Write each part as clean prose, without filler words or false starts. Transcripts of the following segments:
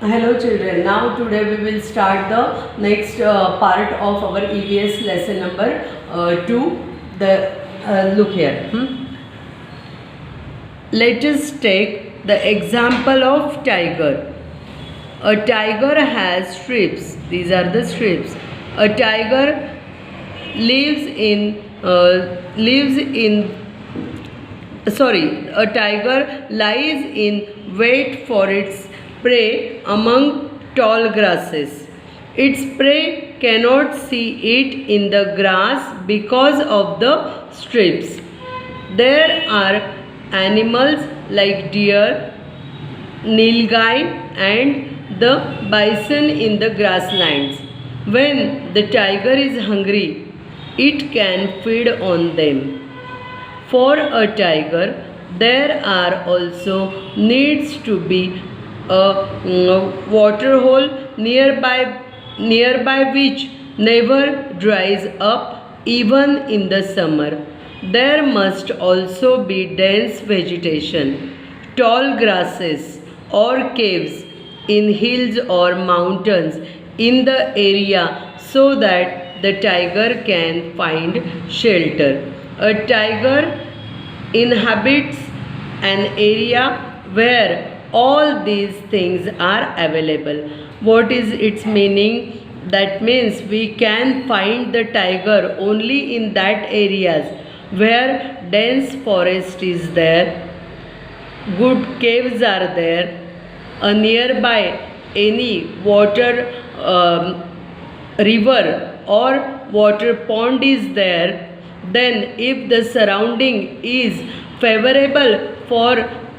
Hello children, now today we will start the next part of our EVS lesson number 2. Look here. Let us take the example of tiger. A tiger has strips. These are the strips. A tiger a tiger lies in wait for its prey among tall grasses. Its prey cannot see it in the grass because of the strips. There are animals like deer, nilgai, and the bison in the grasslands. When the tiger is hungry, it can feed on them. For a tiger, there are also needs to be a water hole nearby which never dries up even in the summer. There must also be dense vegetation, tall grasses or caves in hills or mountains in the area so that the tiger can find shelter. A tiger inhabits an area where all these things are available. What is its meaning? That means we can find the tiger only in that areas where dense forest is there, good caves are there, a nearby any water river or water pond is there. Then if the surrounding is favorable for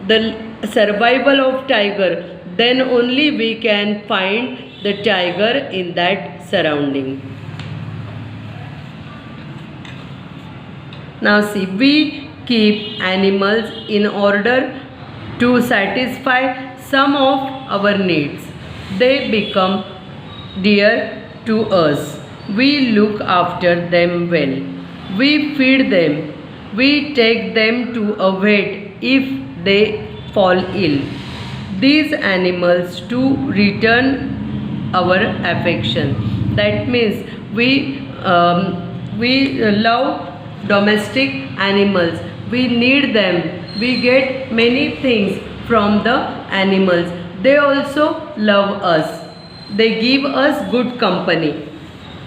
the survival of tiger, then only we can find the tiger in that surrounding. Now see, we keep animals in order to satisfy some of our needs. They become dear to us. We look after them well. We feed them. We take them to a vet if they fall ill. These animals too return our affection. That means we love domestic animals. We need them. We get many things from the animals. They also love us. They give us good company.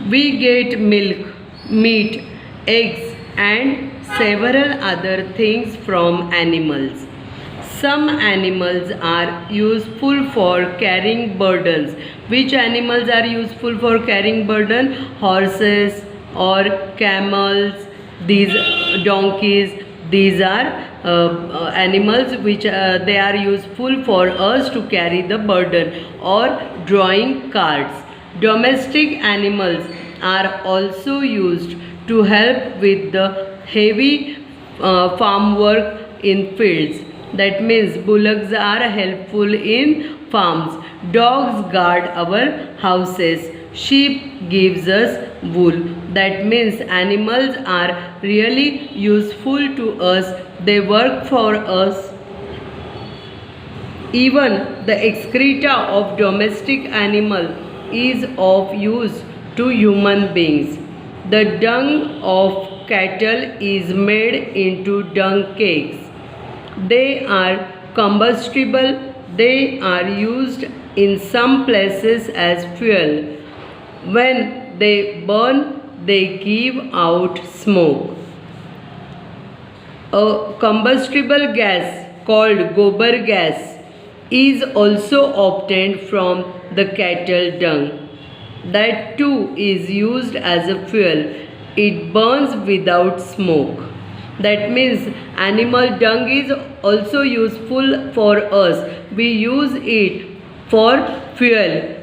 We get milk, meat, eggs and several other things from animals. Some animals are useful for carrying burdens. Which animals are useful for carrying burden? Horses or camels, these donkeys. These are animals which they are useful for us to carry the burden, or drawing carts. Domestic animals are also used to help with the heavy farm work in fields. That means bullocks are helpful in farms. Dogs guard our houses. Sheep gives us wool. That means animals are really useful to us. They work for us. Even the excreta of domestic animal is of use to human beings. The dung of cattle is made into dung cakes. They are combustible. They are used in some places as fuel. When they burn, they give out smoke. A combustible gas called gobar gas is also obtained from the cattle dung. That too is used as a fuel. It burns without smoke. That means animal dung is also useful for us. We use it for fuel.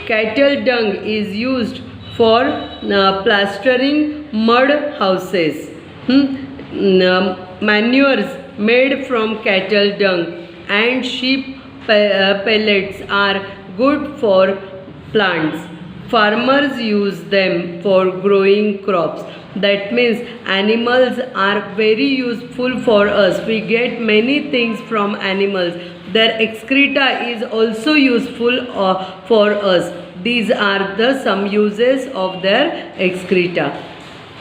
Cattle dung is used for plastering mud houses. Manures made from cattle dung and sheep pellets are good for plants. Farmers use them for growing crops. That means animals are very useful for us. We get many things from animals. Their excreta is also useful for us. These are the some uses of their excreta.